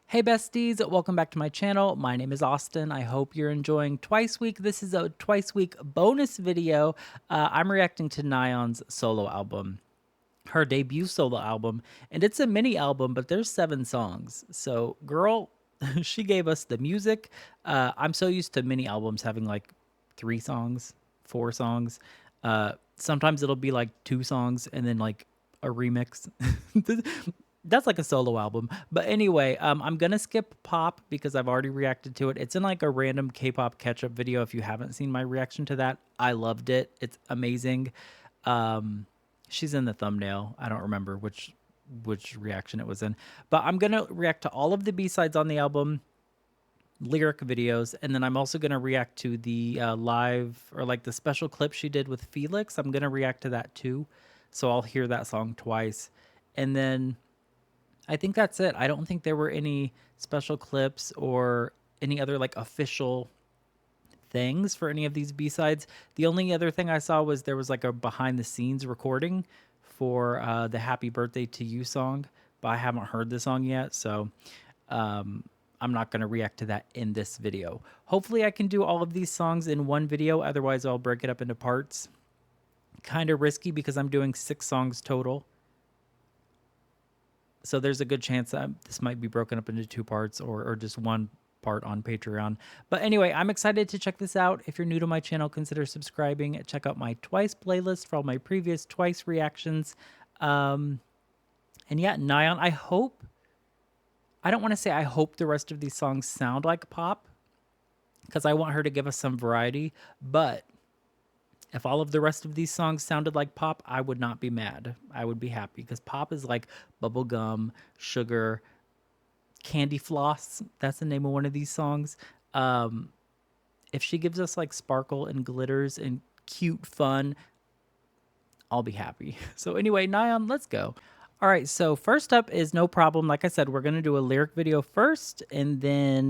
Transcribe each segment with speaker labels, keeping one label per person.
Speaker 1: Hey besties, welcome back to my channel. My name is Austin. I hope you're enjoying Twice Week. This is a Twice Week bonus video. I'm reacting to Nayeon's solo album, her debut solo album, and it's a mini album, but there's 7 songs. So girl, she gave us the music. I'm so used to mini albums having like 3 songs, 4 songs. Sometimes it'll be like 2 songs and then like a remix. That's like a solo album. But anyway, I'm gonna skip Pop because I've already reacted to it. It's in like a random K-pop catch-up video. If you haven't seen my reaction to that, I loved it. It's amazing. She's in the thumbnail. I don't remember which reaction it was in, but I'm gonna react to all of the B-sides on the album, lyric videos, and then I'm also gonna react to the live or like the special clip she did with Felix. I'm gonna react to that too, so I'll hear that song twice, and then I think that's it. I don't think there were any special clips or any other like official things for any of these B-sides. The only other thing I saw was there was like a behind the scenes recording for the Happy Birthday to You song, but I haven't heard the song yet, so I'm not going to react to that in this video. Hopefully I can do all of these songs in one video, otherwise I'll break it up into parts. Kind of risky because I'm doing 6 songs total. So there's a good chance that this might be broken up into 2 parts or just 1 part on Patreon. But anyway, I'm excited to check this out. If you're new to my channel, consider subscribing. Check out my Twice playlist for all my previous Twice reactions. And yeah, Nayeon, I don't want to say I hope the rest of these songs sound like Pop, because I want her to give us some variety. But if all of the rest of these songs sounded like Pop, I would not be mad. I would be happy because Pop is like bubblegum, sugar, candy floss. That's the name of one of these songs. If she gives us like sparkle and glitters and cute fun, I'll be happy. So anyway, Nayeon, let's go. All right, so first up is No Problem. Like I said, we're going to do a lyric video first and then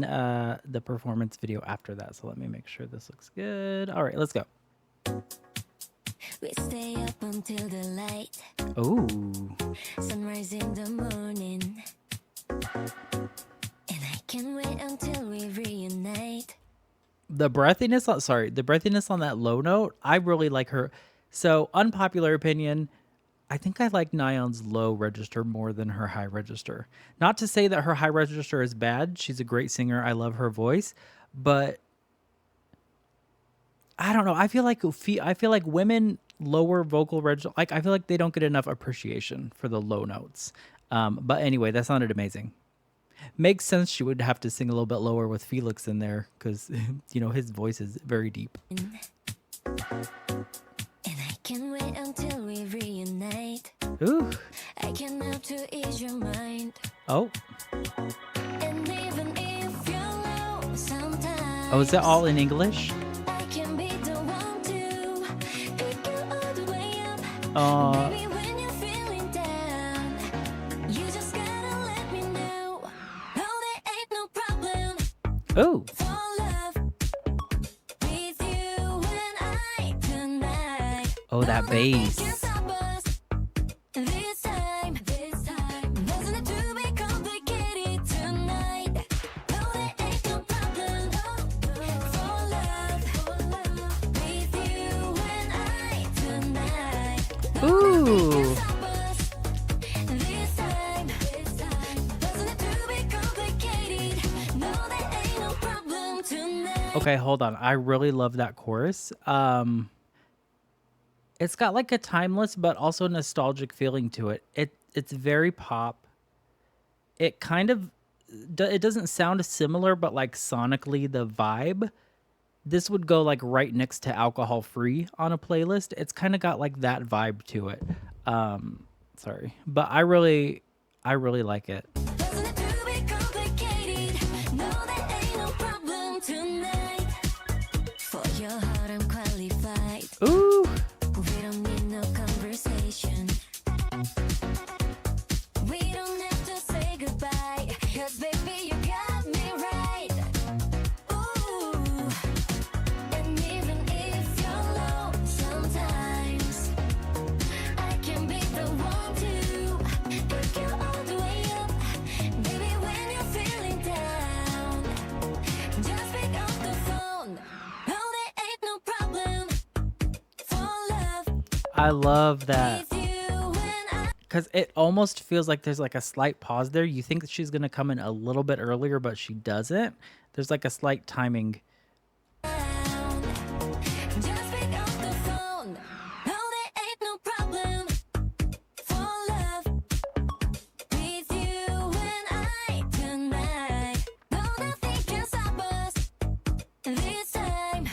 Speaker 1: the performance video after that. So let me make sure this looks good. All right, let's go.
Speaker 2: We stay up until the light.
Speaker 1: Ooh.
Speaker 2: Sunrise in the morning. And I can't wait until we reunite.
Speaker 1: The breathiness on that low note, I really like her. So, unpopular opinion, I think I like Nayeon's low register more than her high register. Not to say that her high register is bad. She's a great singer. I love her voice, but I don't know. I feel like women lower vocal register. Like I feel like they don't get enough appreciation for the low notes. But anyway, that sounded amazing. Makes sense. She would have to sing a little bit lower with Felix in there because you know his voice is very deep.
Speaker 2: And I can't wait until we reunite.
Speaker 1: Ooh.
Speaker 2: I can help to ease your mind.
Speaker 1: Oh.
Speaker 2: And even if you're low sometimes.
Speaker 1: Oh, is that all in English?
Speaker 2: Baby, when you're feeling down, you just gotta let me know. Oh, there ain't no problem.
Speaker 1: Oh.
Speaker 2: For love with you and I tonight.
Speaker 1: Oh, that bass.
Speaker 2: This time, doesn't have to be complicated tonight. Oh, there ain't no problem. For love with you and I tonight.
Speaker 1: Ooh. Okay, hold on. I really love that chorus. It's got like a timeless but also nostalgic feeling to it. It's very pop. It kind of it doesn't sound similar, but like sonically the vibe. This would go like right next to Alcohol Free on a playlist. It's kind of got like that vibe to it. Sorry, but I really like it. Ooh.
Speaker 2: We don't need no conversation. We don't have to say goodbye, 'cause baby you got me right. Ooh. And even if you're low sometimes, I can be the one to pick you all the way up.
Speaker 1: I love that.
Speaker 2: With you when I
Speaker 1: Because it almost feels like there's like a slight pause there. You think that she's going to come in a little bit earlier, but she doesn't. There's like a slight timing.
Speaker 2: down. Just pick up the phone. No, there ain't no problem. For love. With you and I tonight. No, nothing can stop us. This time.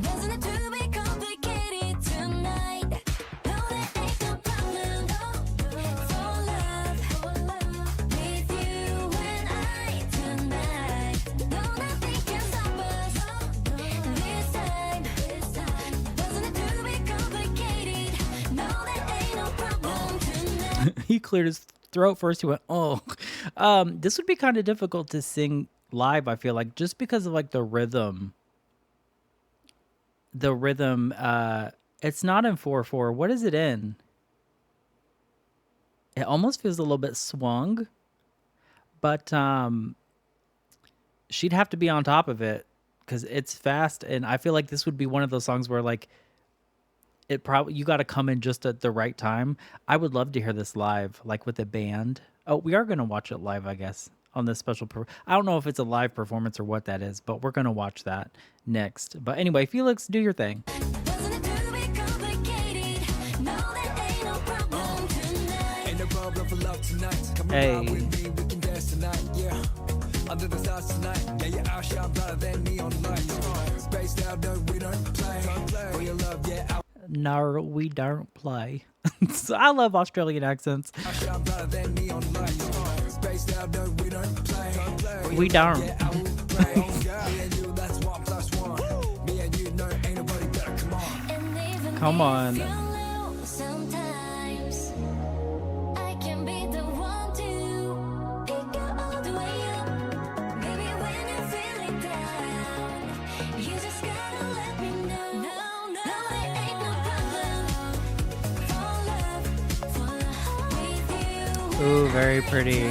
Speaker 2: Doesn't have to be complicated tonight. No, there ain't no problem. For love. With you and I tonight. No, nothing can stop us. This time. Doesn't have to be complicated. No, there ain't no problem tonight.
Speaker 1: He cleared his throat first. He went, oh. This would be kind of difficult to sing live, I feel like, just because of like the rhythm. The rhythm, it's not in 4/4. What is it in? It almost feels a little bit swung, but she'd have to be on top of it because it's fast, and I feel like this would be one of those songs where like it probably you got to come in just at the right time. I would love to hear this live, like with a band. Oh, we are gonna watch it live, I guess, on this special. I don't know if it's a live performance or what that is, but we're gonna watch that next. But anyway, Felix, do your thing.
Speaker 2: Doesn't have to be complicated. No, there ain't no problem tonight.
Speaker 3: Ain't no problem for love tonight. Come
Speaker 1: Hey.
Speaker 3: around with me, we can dance tonight, yeah. Under the stars tonight, yeah, you outshine brighter than neon lights. Spaced out, no, we don't play. For your love, yeah,
Speaker 1: No, we don't play. So I love Australian accents.
Speaker 3: outshine brighter than neon lights. Spaced out, no, we don't play.
Speaker 1: We don't.
Speaker 3: Yeah, I will pray. Me and you, that's 1+1. Me and you, no, ain't nobody better. Come on.
Speaker 2: And even
Speaker 1: Come on.
Speaker 2: if you're low sometimes, I can be the one to pick you all the way up. Maybe when you're feeling down, you just gotta let me know. No, there ain't no problem. For love, with you.
Speaker 1: Ooh, very pretty.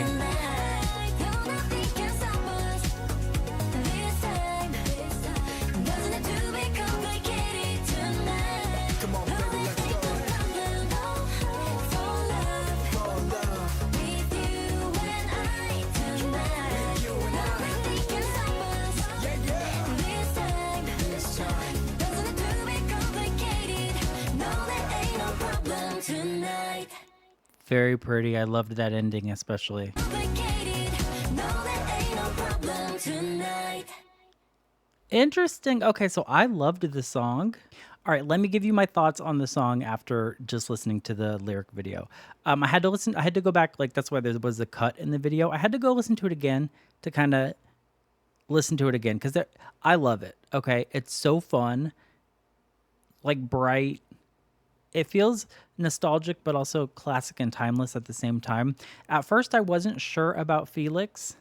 Speaker 3: Come on, baby, let's go.
Speaker 2: Tonight.
Speaker 1: Very pretty. I loved that ending especially.
Speaker 2: Complicated. No, there ain't no problem tonight.
Speaker 1: Interesting. Okay, so I loved the song. All right, let me give you my thoughts on the song after just listening to the lyric video. I had to go back, like that's why there was a cut in the video. I had to go listen to it again to kind of listen to it again because I love it. Okay, it's so fun, like bright. It feels nostalgic, but also classic and timeless at the same time. At first, I wasn't sure about Felix.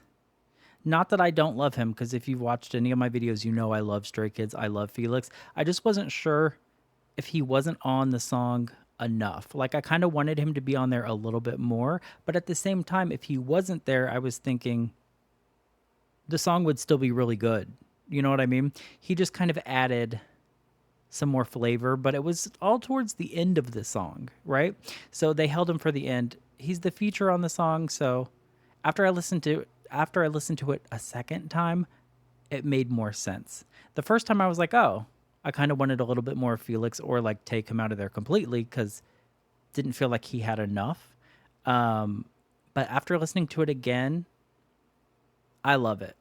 Speaker 1: Not that I don't love him, because if you've watched any of my videos, you know I love Stray Kids. I love Felix. I just wasn't sure if he wasn't on the song enough. Like, I kind of wanted him to be on there a little bit more. But at the same time, if he wasn't there, I was thinking the song would still be really good. You know what I mean? He just kind of added some more flavor, but it was all towards the end of the song, right? So they held him for the end. He's the feature on the song, so after I listened to it a second time, it made more sense. The first time I was like, oh, I kind of wanted a little bit more of Felix or like take him out of there completely because didn't feel like he had enough. But after listening to it again, I love it.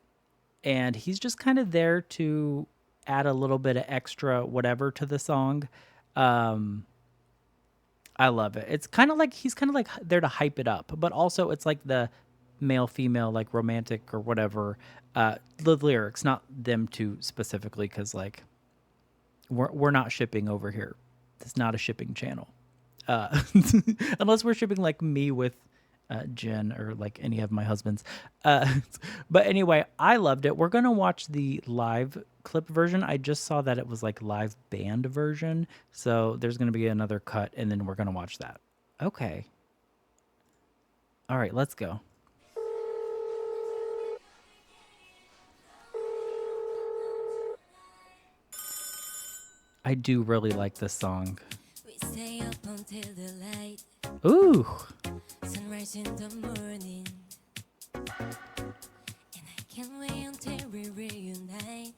Speaker 1: And he's just kind of there to add a little bit of extra whatever to the song. I love it. It's kind of like he's kind of like there to hype it up, but also it's like the male female like romantic or whatever the lyrics, not them two specifically, because like we're not shipping over here. It's not a shipping channel, unless we're shipping like me with Jen or like any of my husbands. But anyway, I loved it. We're gonna watch the live clip version. I just saw that it was like live band version, so there's gonna be another cut, and then we're gonna watch that. Okay. All right, let's go. I do really like this song.
Speaker 2: We say until the light,
Speaker 1: Ooh.
Speaker 2: sunrise in the morning. And I can't wait until we reunite.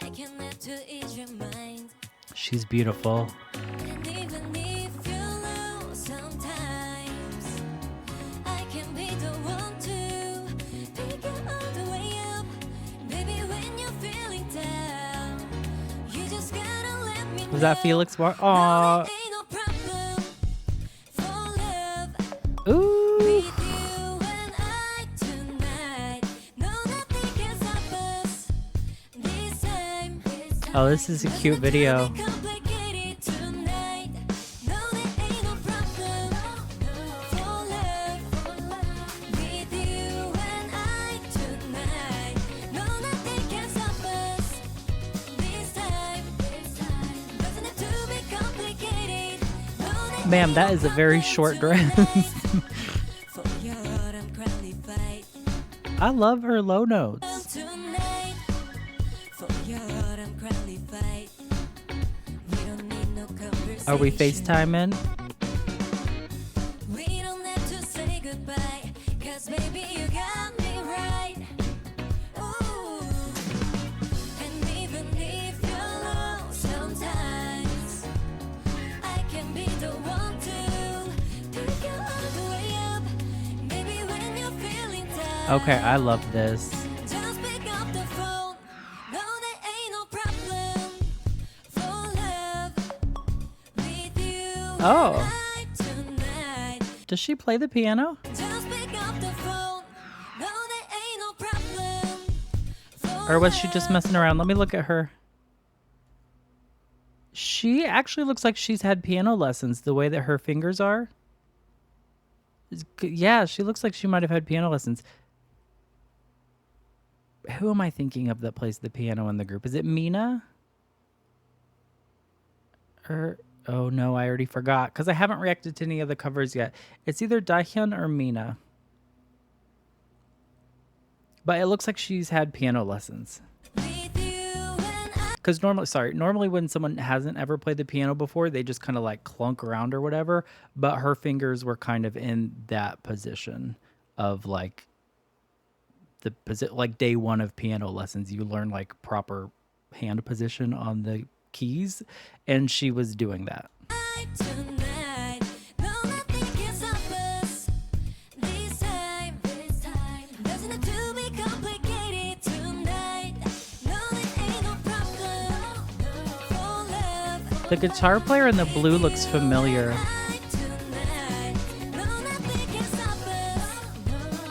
Speaker 2: I can't let to ease your mind.
Speaker 1: She's beautiful.
Speaker 2: And even if you're low sometimes, I can be the one to pick you all the way up. Baby, when you're feeling down, you just gotta let me know.
Speaker 1: Was that Felix Bar?
Speaker 2: No,
Speaker 1: Aw.
Speaker 2: there ain't no problem for love
Speaker 1: Ooh.
Speaker 2: with you and I tonight. No, nothing can stop us this time.
Speaker 1: Oh, this is a cute video.
Speaker 2: Complicated tonight. No, there ain't no problem for love with you and I tonight. No, nothing can stop us this time. Doesn't have to be complicated. No, there
Speaker 1: Ma'am,
Speaker 2: ain't
Speaker 1: that
Speaker 2: no
Speaker 1: is a very
Speaker 2: problem
Speaker 1: short dress.
Speaker 2: tonight. For your heart, I'm qualified
Speaker 1: I love her low notes.
Speaker 2: tonight. For your heart, I'm qualified. We don't need no conversation.
Speaker 1: Are we FaceTiming?
Speaker 2: We don't have to say goodbye, 'cause baby, you got me right. Ooh. And even if you're low sometimes, I can be the one to pick you all the way up. Baby, when you're feeling down,
Speaker 1: Okay, I love this.
Speaker 2: just pick up the phone. No, there ain't no problem for love with you
Speaker 1: Oh.
Speaker 2: and I tonight.
Speaker 1: Does she play the piano?
Speaker 2: Just pick up the phone. No, there ain't no problem for
Speaker 1: Or was she just
Speaker 2: love.
Speaker 1: messing around? Let me look at her. She actually looks like she's had piano lessons, the way that her fingers are. Yeah, she looks like she might have had piano lessons. Who am I thinking of that plays the piano in the group? Is it Mina? Or oh no, I already forgot because I haven't reacted to any of the covers yet. It's either Dahyun or Mina. But it looks like she's had piano lessons.
Speaker 2: With you and I.
Speaker 1: Because normally when someone hasn't ever played the piano before, they just kind of like clunk around or whatever. But her fingers were kind of in that position of like like day one of piano lessons. You learn like proper hand position on the keys, and she was doing that.
Speaker 2: Tonight. No, nothing can stop us this time. Doesn't have to be complicated tonight. No, there ain't no problem for love.
Speaker 1: The guitar player in the blue looks familiar.
Speaker 2: Tonight. No, nothing can stop us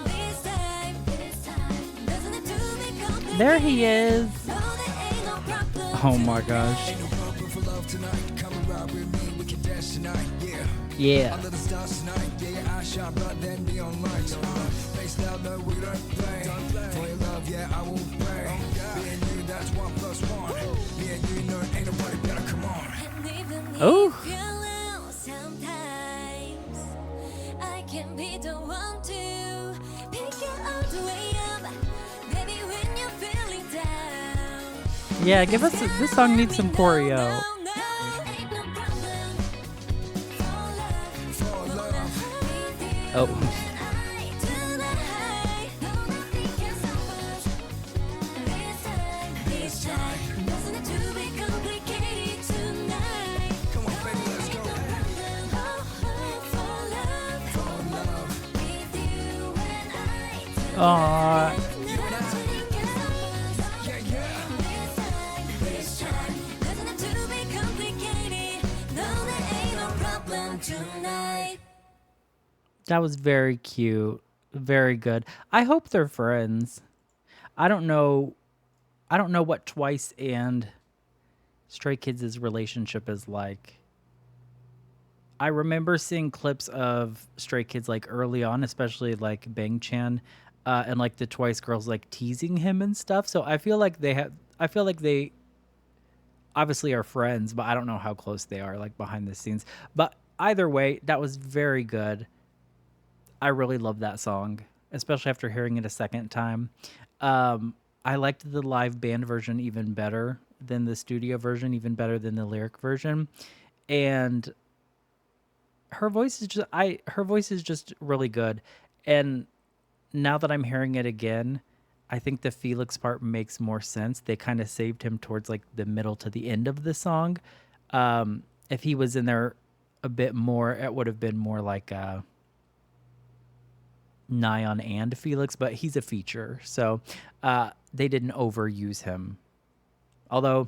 Speaker 2: this time. Doesn't have to be complicated.
Speaker 1: There he is.
Speaker 2: No, there ain't no problem.
Speaker 1: Oh my gosh.
Speaker 3: Ain't no problem for love tonight. Come around with me, we can dance tonight. Yeah.
Speaker 1: Yeah.
Speaker 3: Under the stars tonight. Yeah, your eyes shine bright than neon lights. Face down, no, we don't play. For your love, yeah, I will pray. Me and you, that's 1+1. Me and you, no, ain't nobody better. Come on.
Speaker 2: And even
Speaker 1: Oh.
Speaker 2: if you're low sometimes, I can be the one to pick you all the way up. Baby, when you're feeling down.
Speaker 1: Yeah, give us this song needs some choreo.
Speaker 2: No, ain't no problem for love.
Speaker 3: For love.
Speaker 2: With you
Speaker 1: Oh.
Speaker 2: and I tonight. No, nothing can stop us this time. Doesn't have to be complicated tonight.
Speaker 3: Come on, baby, let's go.
Speaker 2: For love.
Speaker 3: For love.
Speaker 2: With you and I
Speaker 1: Aw.
Speaker 2: nothing can stop us
Speaker 3: Yeah, yeah.
Speaker 2: this time. Doesn't have to be complicated. No, there ain't no problem tonight.
Speaker 1: That was very cute. Very good. I hope they're friends. I don't know what Twice and Stray Kids' relationship is like. I remember seeing clips of Stray Kids like early on, especially like Bang Chan, and like the Twice girls like teasing him and stuff. So I feel like they obviously are friends, but I don't know how close they are like behind the scenes. But either way, that was very good. I really love that song, especially after hearing it a second time. I liked the live band version even better than the studio version, even better than the lyric version. And her voice is just her voice is just really good. And now that I'm hearing it again, I think the Felix part makes more sense. They kind of saved him towards like the middle to the end of the song. If he was in there a bit more, it would have been more like Nayeon and Felix, but he's a feature, so they didn't overuse him. Although,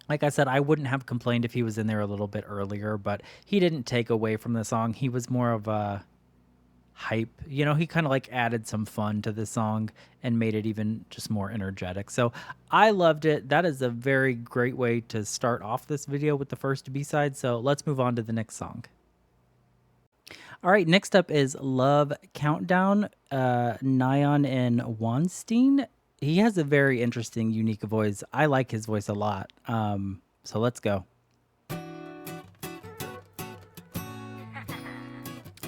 Speaker 1: like I said, I wouldn't have complained if he was in there a little bit earlier, but he didn't take away from the song. He was more of a hype. You know, he kind of like added some fun to the song and made it even just more energetic. So I loved it. That is a very great way to start off this video with the first B-side. So let's move on to the next song. All right, next up is Love Countdown, Nayeon and Weinstein. He has a very interesting, unique voice. I like his voice a lot. So let's go.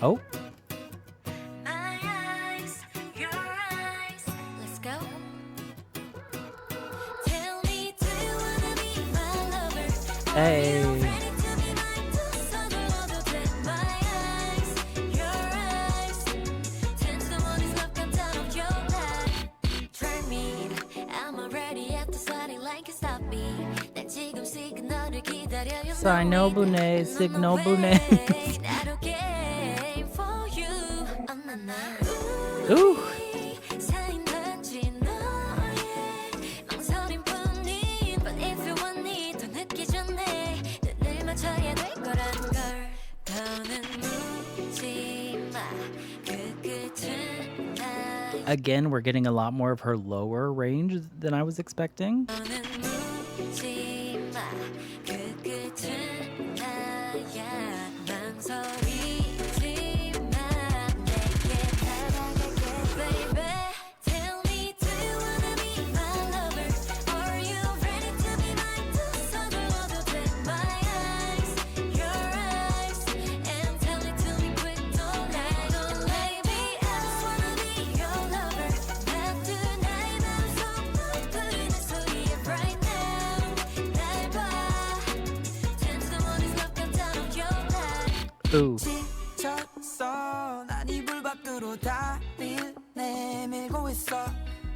Speaker 1: Oh.
Speaker 2: My eyes, your eyes. Let's go. Tell me, do you wanna be my lover?
Speaker 1: Hey.
Speaker 2: Are you ready to be mine? 서둘러도 돼. My eyes, your eyes. 10 to the 1 is love countdown of your life. Try me. I'm already at the starting line. Can't stop me. 난 지금 시그널을 기다려. You
Speaker 1: Signal
Speaker 2: know it.
Speaker 1: Bune,
Speaker 2: I'm on
Speaker 1: Signal
Speaker 2: my
Speaker 1: Bune.
Speaker 2: way. 나로 game for you.
Speaker 1: Ooh.
Speaker 2: 사인 단지 너의 망설임뿐인 But if you want me 더 늦기 전에 눈을 맞춰야 될 거라는 걸 더는 묻지 마 그 끝은 나의
Speaker 1: Again, we're getting a lot more of her lower range than I was expecting.
Speaker 2: 더는 묻지 마 그 끝은 나야 망설이지 마 내게 다가갈게 baby Tell me do you wanna be my lover Are you ready to be mine 서둘러도 돼 My eyes, your eyes And tell it to me quick don't lie baby I just wanna be your lover 놔둔 나의 마음속 부르는 소리에 right now 날 봐 10 to the 1 is love countdown of your life
Speaker 1: Ooh.
Speaker 4: 지쳤어 난 이불 밖으로 다리를 내밀고 있어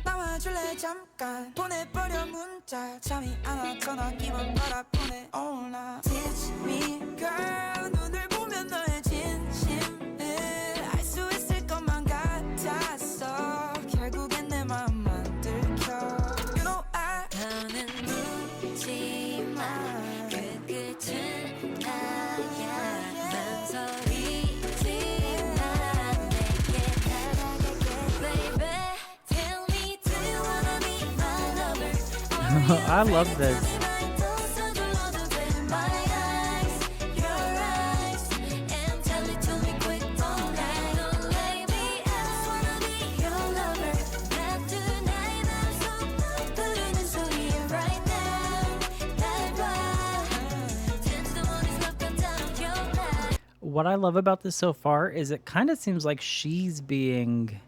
Speaker 4: 나와줄래 잠깐 보내버려 문자 잠이 안 와 전화기만 바라보네 all night Teach me girl 눈을 보면 너의 진심을 알 수 있을 것만 같았어 결국엔 내 맘만 들켜 You know I
Speaker 2: 더는 묻지 마 그 끝은 나야 망설이지 마 내게 다가갈게 baby Tell me do you wanna be my lover
Speaker 1: I love this.
Speaker 2: 서둘러도 돼 My eyes, your eyes And tell it to me quick don't lie baby I just wanna be your lover 놔둔 나의 마음속 부르는 소리에 right now 날 봐 10 to the 1 is love countdown of your life
Speaker 1: What I love about this so far is it kind of seems like she's being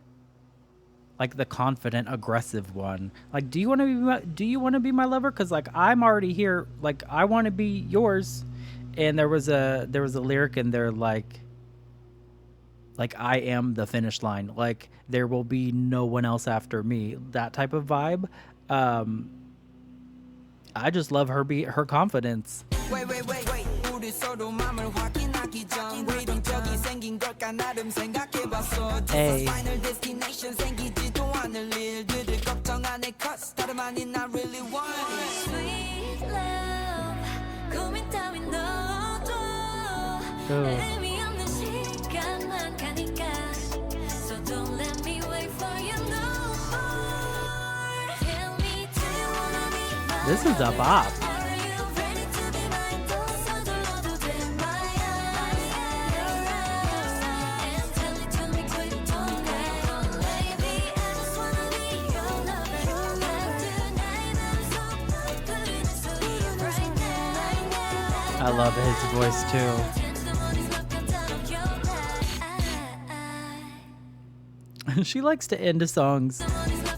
Speaker 1: like the confident, aggressive one. Like, do you want to be my lover? Because like I'm already here. Like I want to be yours. And there was a lyric in there like I am the finish line. Like there will be no one else after me. That type of vibe. I just love her confidence.
Speaker 4: Wait 우리 서로 맘을 확인하기 전 왜 이런 적이 생긴 걸까 나름 생각해봤어
Speaker 1: Hey.
Speaker 4: Final destination 생기지도 않을 일들을 걱정 안 해 cause 다름 아닌 I really want it
Speaker 2: Sweet love 고민 따윈 넣어도
Speaker 1: Ooh.
Speaker 2: 의미 없는 시간만 가니까 So don't let me wait for you no more Tell me do you wanna be my
Speaker 1: This is a bop.
Speaker 2: Are you ready to be mine 또 서둘러도 돼 My eyes, your eyes And tell it to me quick don't lie baby I just wanna be your lover 놔둔 나의 마음속 부르는 소리에 right now
Speaker 1: I love his voice too.
Speaker 2: 10 to the 1 is love countdown of your life
Speaker 1: She likes to end songs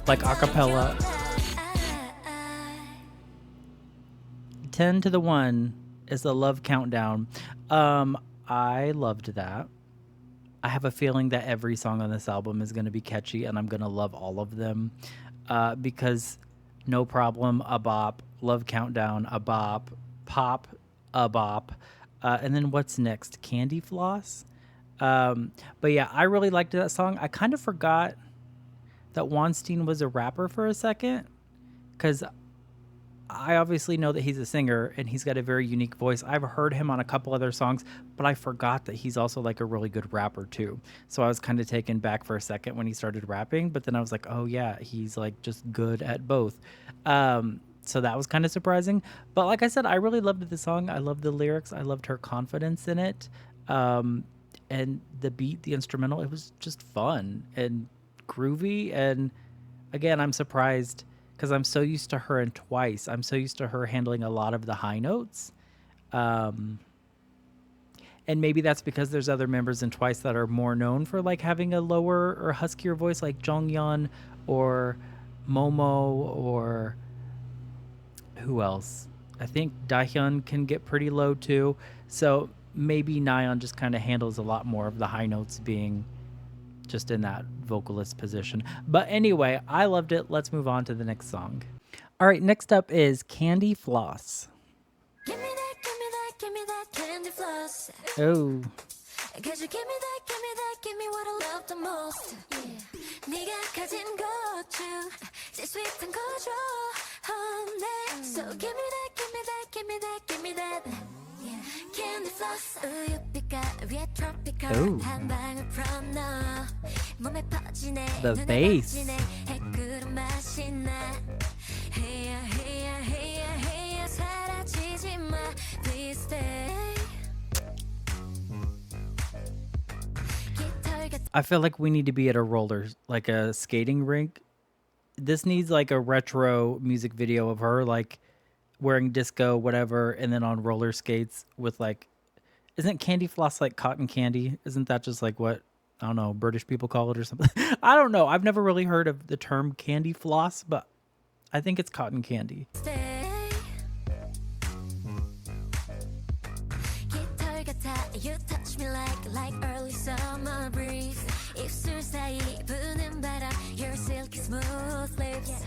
Speaker 1: like a cappella. 10 to the 1 is the love countdown. I loved that. I have a feeling that every song on this album is going to be catchy and I'm going to love all of them because No Problem, a bop, Love Countdown, a bop, Pop, a bop. And then what's next? Candy Floss? But yeah, I really liked that song. I kind of forgot that Weinstein was a rapper for a second because I obviously know that he's a singer and he's got a very unique voice. I've heard him on a couple other songs, but I forgot that he's also like a really good rapper too. So I was kind of taken back for a second when he started rapping, but then I was like, oh yeah, he's like just good at both. So that was kind of surprising. But like I said, I really loved the song. I loved the lyrics. I loved her confidence in it. And the beat, the instrumental, it was just fun and groovy. And again, I'm surprised because I'm so used to her in Twice. I'm so used to her handling a lot of the high notes. And maybe that's because there's other members in Twice that are more known for like having a lower or huskier voice, like Jonghyun or Momo or who else? I think Dahyun can get pretty low too. So maybe Nayeon just kind of handles a lot more of the high notes being just in that vocalist position. But anyway, I loved it. Let's move on to the next song. All right, next up is Candy Floss.
Speaker 2: Give me that, give me that, give me that candy floss.
Speaker 1: Oh,
Speaker 2: Cause you give me that, give me that, give me what I love the most. Yeah. 네가 가진 것 중 제일 sweet한 거죠. 네. So give me that, give me that, give me that, give me that. Yeah. Candy floss. 우유빛깔 위에 tropical.
Speaker 1: Ooh.
Speaker 2: 한 방울 from 너. 몸에 퍼지네.
Speaker 1: The
Speaker 2: 눈에
Speaker 1: bass.
Speaker 2: 번지네. 해꾸른 맛이 나. Heya, heya, heya, heya. 사라지지 마. Please stay.
Speaker 1: I feel like we need to be at a roller, like a skating rink. This needs like a retro music video of her like wearing disco, whatever, and then on roller skates with like, isn't candy floss like cotton candy? Isn't that just like what, I don't know, British people call it or something? I don't know. I've never really heard of the term candy floss, but I think it's cotton candy.
Speaker 2: Stay. 깃털 같아. You touch me like early summer breeze. 입술 사이 부는 바람. Your silky smooth lips.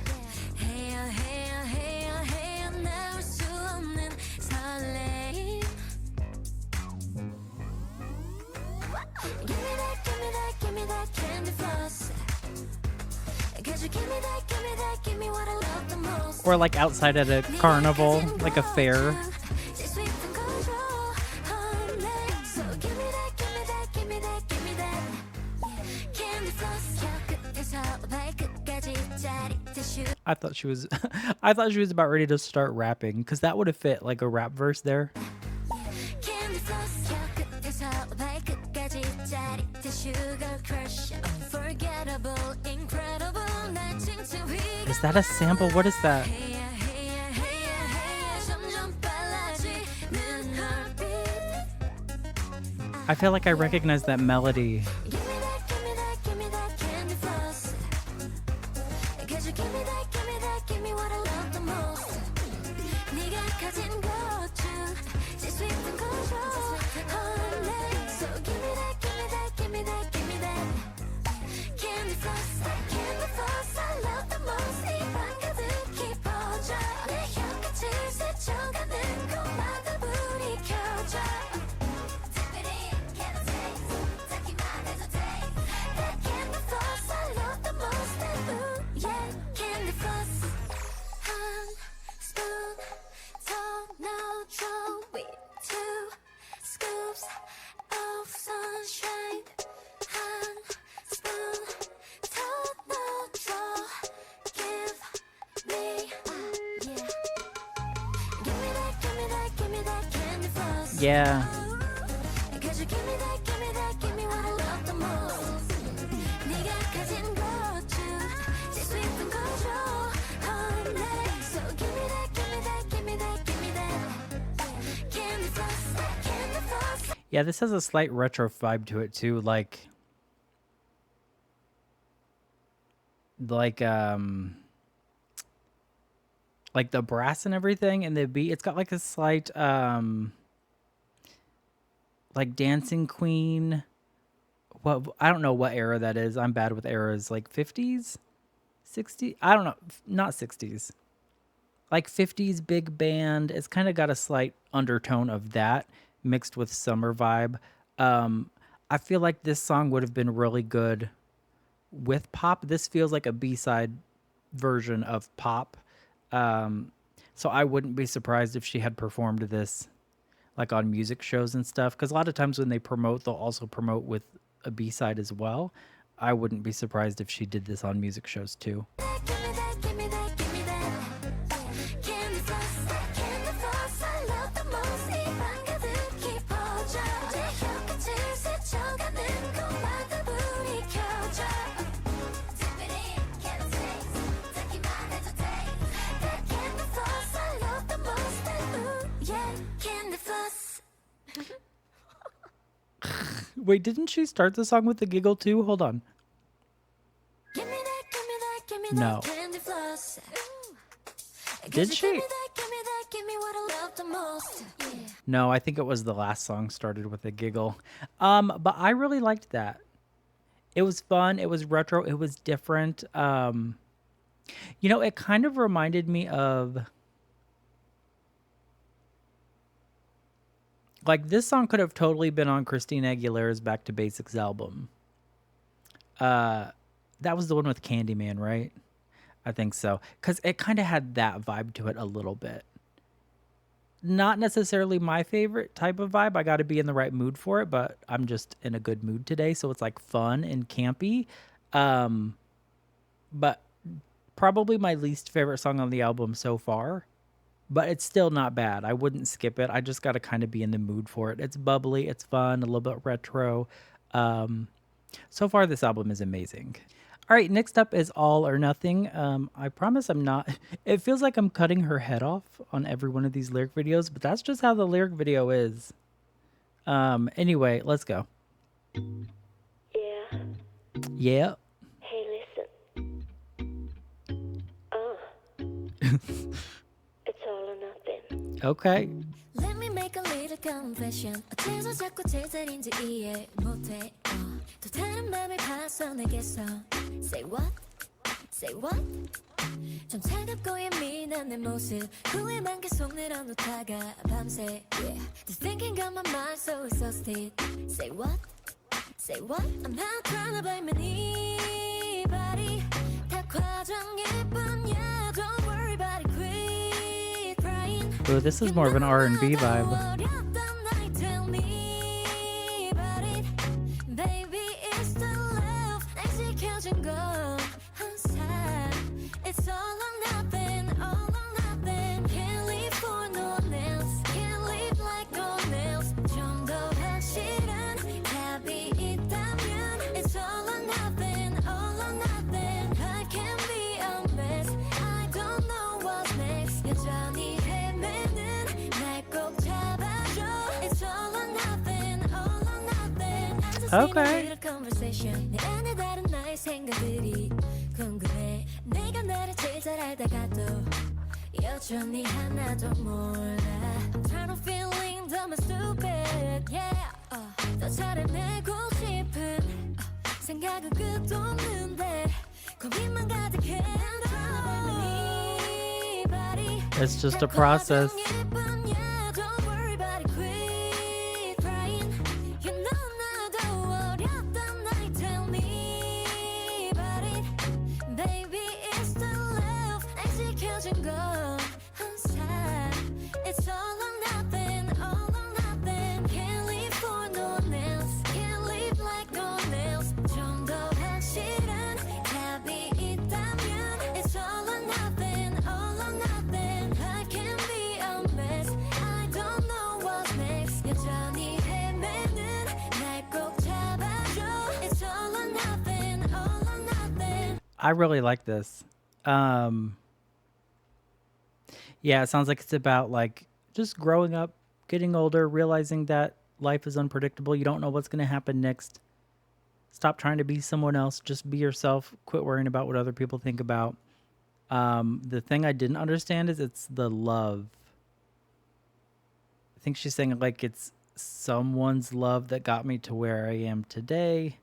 Speaker 2: Heya, heya, heya, heya. 나올 수 없는 설레임. Give me that, give me that, give me that candy floss. Cause you give me that, give me that, give me what I love the most.
Speaker 1: Or like outside at a carnival, like a fair. I thought she was I thought she was about ready to start rapping because that would have fit like a rap verse there. Is that a sample? What is that? I feel like I recognize that melody. Yeah. Yeah, this has a slight retro vibe to it too, like the brass and everything and the beat. It's got like a slight like Dancing Queen. What, I don't know what era that is. I'm bad with eras. Like 50s, 60s. I don't know. Not 60s. Like 50s big band. It's kind of got a slight undertone of that mixed with summer vibe. Um, I feel like this song would have been really good with pop. This feels like a B-side version of pop. Um, so I wouldn't be surprised if she had performed this like on music shows and stuff. Because a lot of times when they promote, they'll also promote with a B-side as well. I wouldn't be surprised if she did this on music shows too.
Speaker 2: Give me that, give me that, give me that. Candy floss, I love the most. 입안 가득히 퍼져. 내 혀끝을 스쳐가는 것마다 불이 켜져. Dip it in, can't taste. 듣기만 해도 taste. That candy floss, I love the most. Ooh, yeah, candy floss.
Speaker 1: Wait, didn't she start the song with a giggle too? Hold on.
Speaker 2: Give me that, give me that, give me
Speaker 1: No.
Speaker 2: that candy floss.
Speaker 1: Did she?
Speaker 2: Give me that, give me that, give me what I love the most. Yeah.
Speaker 1: No, I think it was the last song started with a giggle. But I really liked that. It was fun. It was retro. It was different. It kind of reminded me of like this song could have totally been on Christina Aguilera's Back to Basics album. That was the one with Candyman, right? I think so. Because it kind of had that vibe to it a little bit. Not necessarily my favorite type of vibe. I got to be in the right mood for it, but I'm just in a good mood today. So it's like fun and campy. But probably my least favorite song on the album so far. But it's still not bad. I wouldn't skip it. I just got to kind of be in the mood for it. It's bubbly. It's fun. A little bit retro. So far, this album is amazing. All right, next up is All or Nothing. I promise I'm not... It feels like I'm cutting her head off on every one of these lyric videos, but that's just how the lyric video is. Anyway, let's go.
Speaker 5: Yeah.
Speaker 1: Yeah.
Speaker 5: Hey, listen. It's all or nothing.
Speaker 1: Okay.
Speaker 2: Let me make a little confession. 어째서 자꾸 제자리인지 이해 못해. 또 다른 맘을 봤어 내게서. Say what? Say what? 좀 차갑고 예민한 내 모습 후회만 계속 늘어놓다가 밤새 yeah. This thinking got my mind so exhausted. Say what? Say what? I'm not trying to blame anybody. 다 과정일 뿐이야. Don't worry about it. Quit crying.
Speaker 1: Ooh, this is more of an R&B vibe. Okay.
Speaker 2: 내 안에 다른 나의 생각들이 궁금해. 내가 나를 제일 잘 알다가도 여전히 하나도 몰라. I'm trying to feeling dumb and stupid. Yeah. 더 잘해내고 싶은 생각은 끝도 없는데 고민만 가득해.
Speaker 1: It's just a process. I really like this. Yeah, it sounds like it's about like just growing up, getting older, realizing that life is unpredictable. You don't know what's going to happen next. Stop trying to be someone else. Just be yourself. Quit worrying about what other people think about. The thing I didn't understand is it's the love. I think she's saying like it's someone's love that got me to where I am today.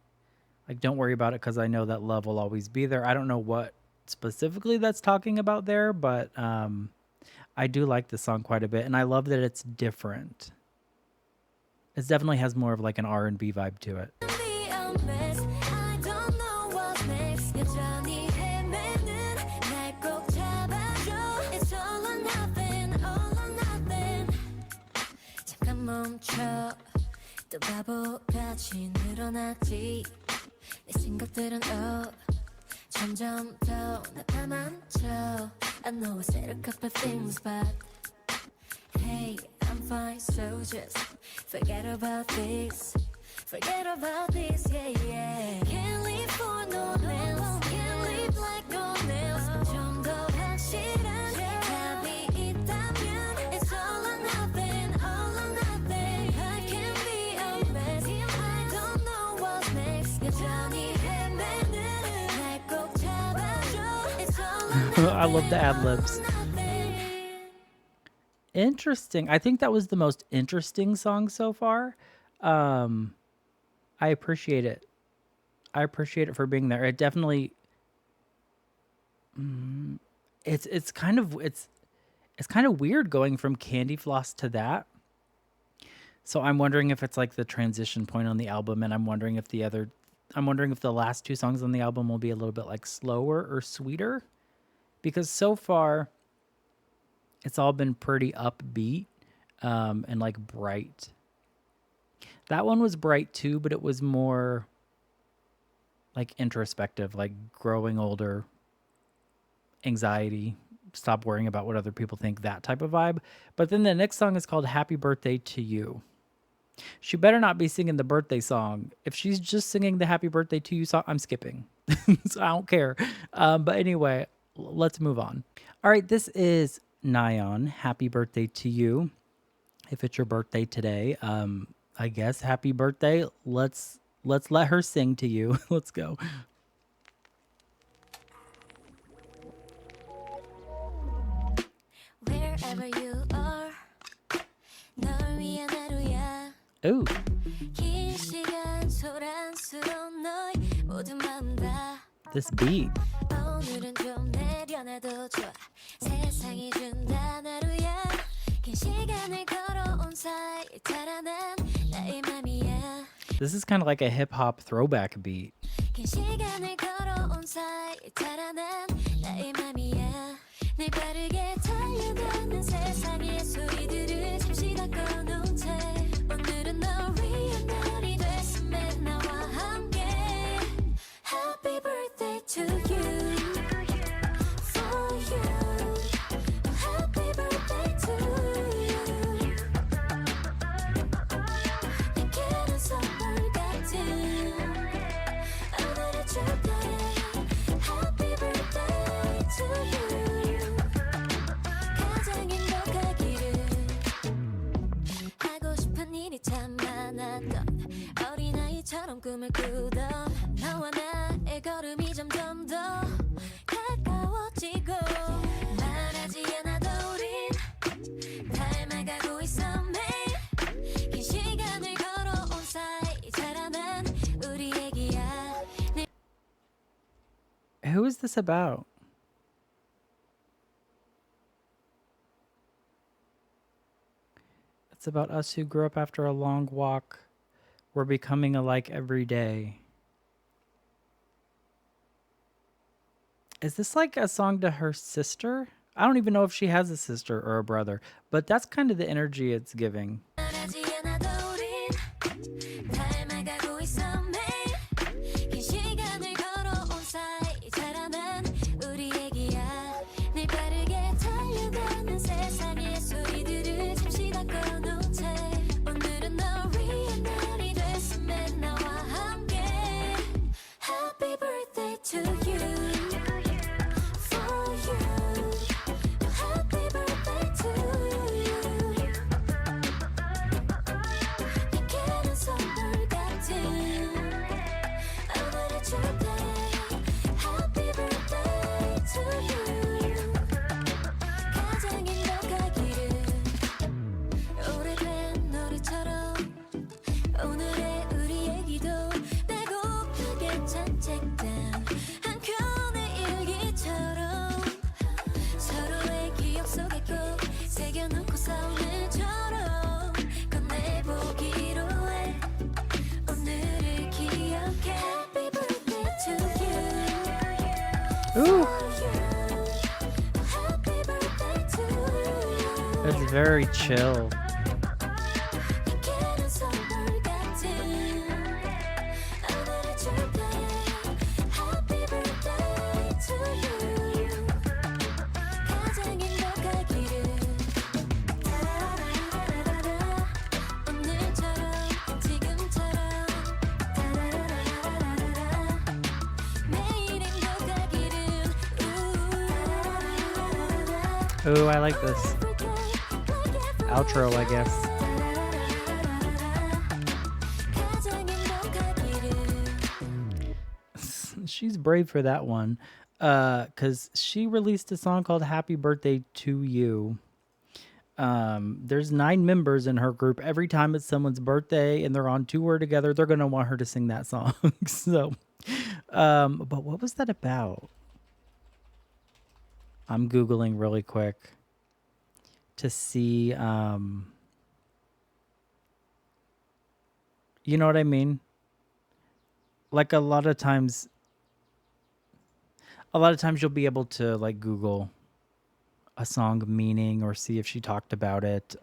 Speaker 1: Like, don't worry about it because I know that love will always be there. I don't know what specifically that's talking about there, but I do like the song quite a bit, and I love that it's different. It definitely has more of like an R&B vibe to it.
Speaker 2: Be a mess. I don't know what next. 여전히 헤매는 날 꼭 잡아줘. It's all or nothing, all or nothing. 잠깐 멈춰. 또 바보같이 늘어났지. 내 생각들은 점점 더 나타만져. I know I said a couple things, but hey, I'm fine, so just forget about this. Forget about this, yeah, yeah. Can't live for no else. Can't live like no else. 좀 더 확실한 답이 있다면 it's all or nothing, all or nothing. I can't be a mess. I don't know what's next. 여전히 헤매는 날 꼭 잡아줘. It's all or nothing.
Speaker 1: I love the ad-libs. Interesting. I think that was the most interesting song so far. I appreciate it. I appreciate it for being there. It definitely it's kind of weird going from Candy Floss to that. So I'm wondering if it's like the transition point on the album, and I'm wondering if the last two songs on the album will be a little bit like slower or sweeter, because so far it's all been pretty upbeat and like bright. That one was bright too, but it was more like introspective, like growing older, anxiety, stop worrying about what other people think, that type of vibe. But then the next song is called Happy Birthday to You. She better not be singing the birthday song. If she's just singing the Happy Birthday to You song, I'm skipping. So I don't care. But anyway, let's move on. All right, this is Nayeon, Happy Birthday to You. If it's your birthday today, I guess happy birthday. Let's let her sing to you. Let's go.
Speaker 2: Wherever you are, 널 위한 하루야.
Speaker 1: Ooh.
Speaker 2: 긴 시간 소란스러운 너의 모든 마음 다
Speaker 1: This beat.
Speaker 2: 오늘은 좀 내려놔도 좋아. 세상이 준단 하루야. 긴 시간을 걸어온 사이 달아난 나의 맘이야.
Speaker 1: This is kind of like a hip hop throwback beat.
Speaker 2: 긴 시간을 걸어온 사이 달아난 나의 맘이야. 늘 빠르게 달려가는 세상의 소리들을 잠시 다 꺼놓은 채 오늘은 널 위한 날이 됐음에 나와 함께 Happy birthday to you. For you. Happy birthday to you. 내게는 선물 같은 오늘의 축하해. Happy birthday to you. 가장 행복하기를. 하고 싶은 일이 참 많았던 어린아이처럼 꿈을 꾸던 너와 나의 걸음이 점점 더 가까워지고 말하지 않아도 우린 닮아가고 있어 매일 긴 시간을 걸어온 사이 자라난 우리 얘기야.
Speaker 1: Who is this about? It's about us who grew up after a long walk. We're becoming alike every day. Is this like a song to her sister? I don't even know if she has a sister or a brother, but that's kind of the energy it's giving.
Speaker 2: 말하지 않아도 우린 닮아가고 있어 매일 긴 시간을 걸어온 사이 자라난 우리 얘기야. 늘 빠르게 달려가는 세상의 소리들을 잠시 다 꺼놓은 채 오늘은 널 위한 날이 됐음에 나와 함께 Happy birthday to you. For you. Happy birthday to you.
Speaker 1: It's very chill.
Speaker 2: 내게는 선물 같은 오늘을 줄게 Happy birthday to you 가장 행복하기를 따라라라라라 오늘처럼 지금처럼 따라라라라라 매일 행복하기를
Speaker 1: Ooh, I like this outro, I guess. She's brave for that one. Cause she released a song called Happy Birthday to You. There's 9 members in her group. Every time it's someone's birthday and they're on tour together, they're gonna want her to sing that song. So but what was that about? I'm Googling really quick to see, you know what I mean? Like a lot of times you'll be able to like Google a song meaning or see if she talked about it.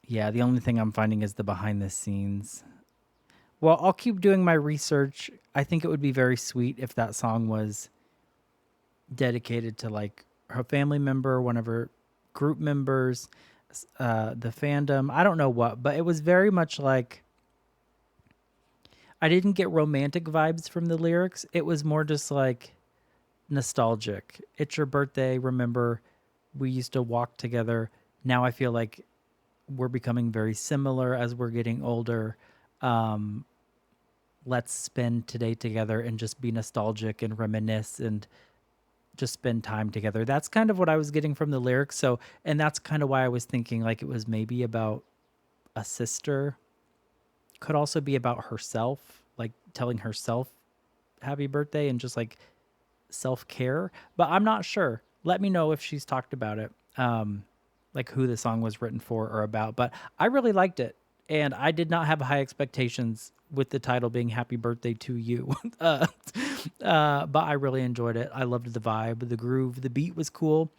Speaker 1: Yeah, the only thing I'm finding is the behind the scenes. Well, I'll keep doing my research. I think it would be very sweet if that song was dedicated to like her family member, one of her group members, the fandom. I don't know what, but it was very much like I didn't get romantic vibes from the lyrics. It was more just like nostalgic. It's your birthday. Remember, we used to walk together. Now I feel like we're becoming very similar as we're getting older. Let's spend today together and just be nostalgic and reminisce and just spend time together. That's kind of what I was getting from the lyrics. So, and that's kind of why I was thinking like it was maybe about a sister. Could also be about herself, like telling herself happy birthday and just like self-care. But I'm not sure. Let me know if she's talked about it. Like who the song was written for or about. But I really liked it. And I did not have high expectations with the title being Happy Birthday to You. But I really enjoyed it. I loved the vibe, the groove, the beat was cool.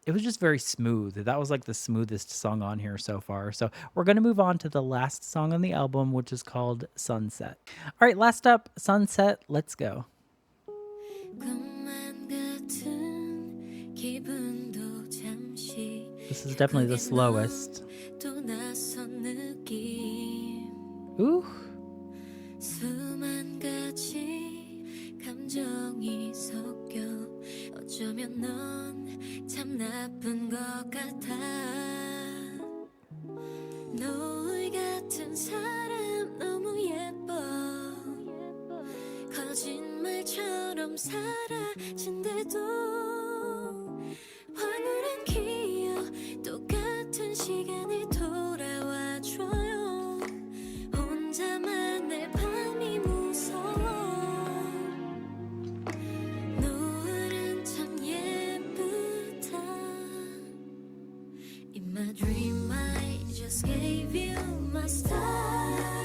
Speaker 1: It was just very smooth. That was like the smoothest song on here so far. So we're going to move on to the last song on the album, which is called Sunset. All right, last up, Sunset. Let's go. This is definitely the slowest. Ooh.
Speaker 2: 수만 가지 감정이 섞여 어쩌면 넌 참 나쁜 것 같아 노을 같은 사람 너무 예뻐 거짓말처럼 사라진대도 황홀한 기억 똑같은 시간에 돌아와줘요 혼자만 내 밤이 무서워 노을은 참 예쁘다 In my dream I just gave you my star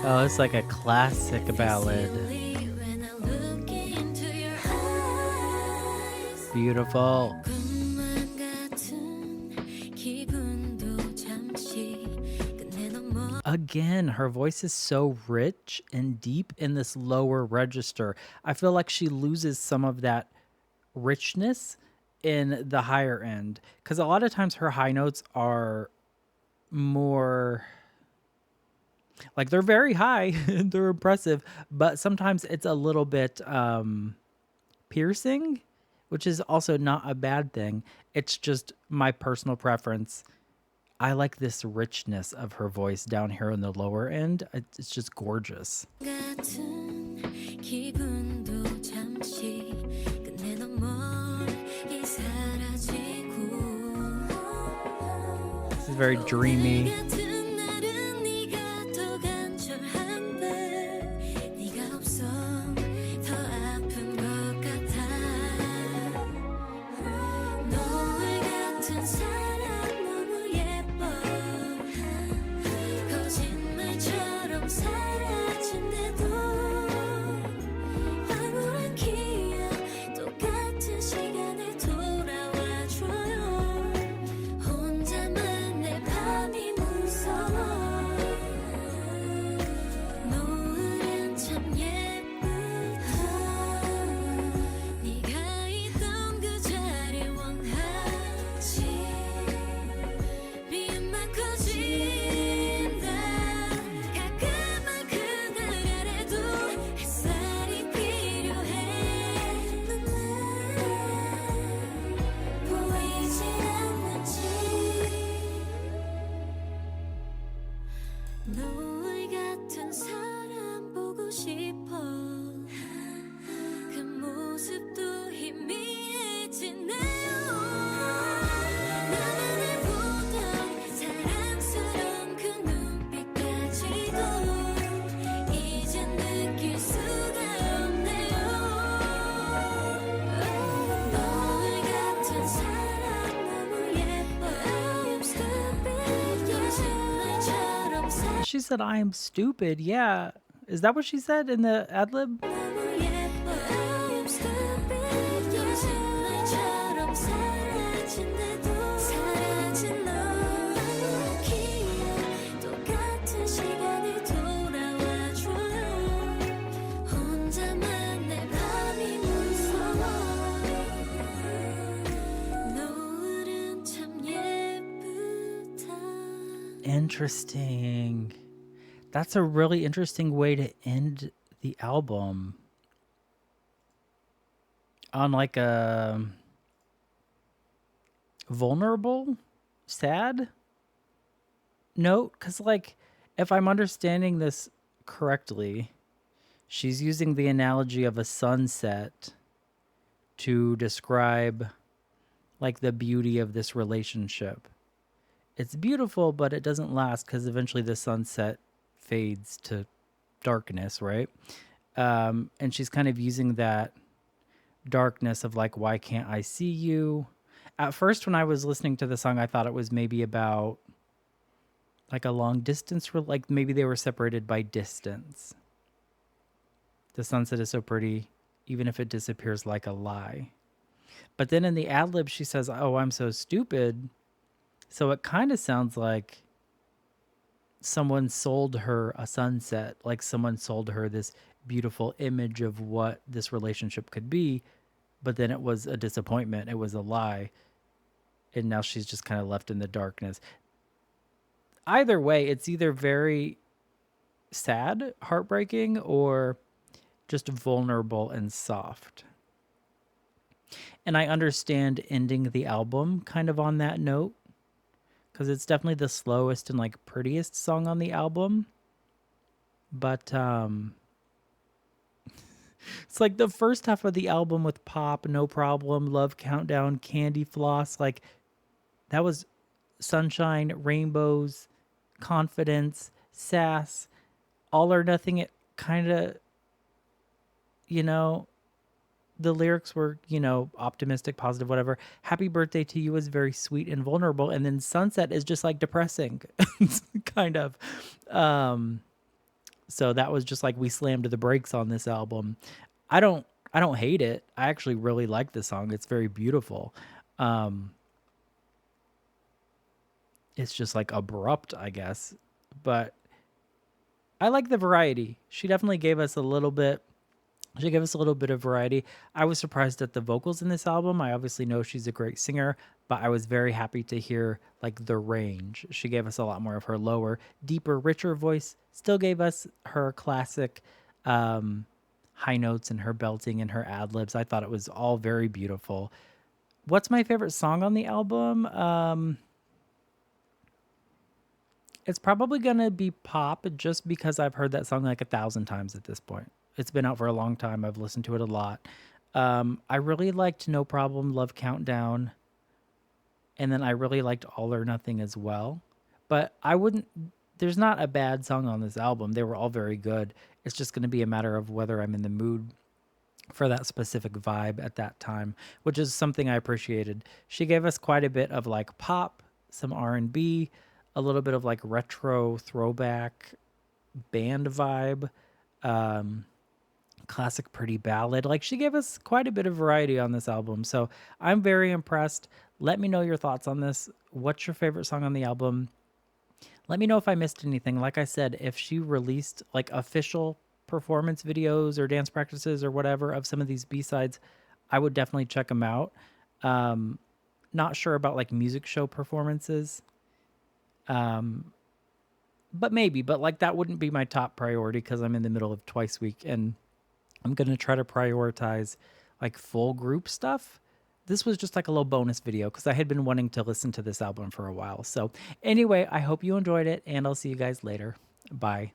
Speaker 1: Oh, it's like a classic ballad.
Speaker 2: when I look into your eyes
Speaker 1: Beautiful.
Speaker 2: 꿈만 같은 기분도 잠시 끝내 넘어
Speaker 1: Again, her voice is so rich and deep in this lower register. I feel like she loses some of that richness in the higher end because a lot of times her high notes are more like they're very high they're impressive, but sometimes it's a little bit piercing, which is also not a bad thing. It's just my personal preference. I like this richness of her voice down here in the lower end. It's just gorgeous.
Speaker 2: 같은 기분도 잠시 끝내 너머리 사라지고
Speaker 1: This is very dreamy.
Speaker 2: 같은 날은 네가 더 간절한데 네가 없어 더 아픈 것 같아 노을 같은 사람 너무 예뻐 거짓말처럼 사라진대도 같은 사람 보고 싶어 그 모습도 희미해지네요 나만을 보던 사랑스러운 그 눈빛까지도 이젠 느낄 수가 없네요 너울 같은 사람 너무 예뻐 I'm stupid 거짓말처럼
Speaker 1: She said, I am stupid. Yeah. Is that what she said in the ad lib?
Speaker 2: 너무 예뻐 I'm stupid 거짓말처럼 사라진대도 사라진 너무 귀여워 똑같은 시간이 돌아와줘요 혼자만 내 밤이 무서워 노을은 참 예쁘다
Speaker 1: Interesting. That's a really interesting way to end the album. On like a vulnerable, sad note. Because, like, if I'm understanding this correctly, she's using the analogy of a sunset to describe, like, the beauty of this relationship. It's beautiful, but it doesn't last because eventually the sunset fades to darkness, right? And she's kind of using that darkness of like, why can't I see you? At first, when I was listening to the song, I thought it was maybe about like a long distance, like maybe they were separated by distance. The sunset is so pretty, even if it disappears like a lie. But then in the ad lib, she says, oh, I'm so stupid. So it kind of sounds like someone sold her a sunset, like someone sold her this beautiful image of what this relationship could be, but then it was a disappointment. It was a lie. And now she's just kind of left in the darkness. Either way, it's either very sad, heartbreaking, or just vulnerable and soft. And I understand ending the album kind of on that note, because it's definitely the slowest and like prettiest song on the album. But it's like the first half of the album with Pop, No Problem, Love Countdown, Candy Floss, like that was sunshine, rainbows, confidence, sass, all or nothing. It kind of, you know, the lyrics were, you know, optimistic, positive, whatever. Happy Birthday to You is very sweet and vulnerable. And then Sunset is just like depressing, kind of. So that was just like we slammed the brakes on this album. I don't hate it. I actually really like the song. It's very beautiful. It's just like abrupt, I guess. But I like the variety. She definitely gave us a little bit. She gave us a little bit of variety. I was surprised at the vocals in this album. I obviously know she's a great singer, but I was very happy to hear like the range. She gave us a lot more of her lower, deeper, richer voice. Still gave us her classic high notes and her belting and her ad libs. I thought it was all very beautiful. What's my favorite song on the album? It's probably gonna be Pop, just because I've heard that song like 1,000 times at this point. It's been out for a long time. I've listened to it a lot. I really liked No Problem, Love Countdown. And then I really liked All or Nothing as well. But there's not a bad song on this album. They were all very good. It's just going to be a matter of whether I'm in the mood for that specific vibe at that time, which is something I appreciated. She gave us quite a bit of like pop, some R&B, a little bit of like retro throwback band vibe. Classic pretty ballad. Like she gave us quite a bit of variety on this album. So I'm very impressed. Let me know your thoughts on this. What's your favorite song on the album? Let me know if I missed anything. Like I said, if she released like official performance videos or dance practices or whatever of some of these B-sides, I would definitely check them out. Not sure about like music show performances. But maybe, but like that wouldn't be my top priority because I'm in the middle of Twice Week and I'm going to try to prioritize like full group stuff. This was just like a little bonus video because I had been wanting to listen to this album for a while. So anyway, I hope you enjoyed it and I'll see you guys later. Bye.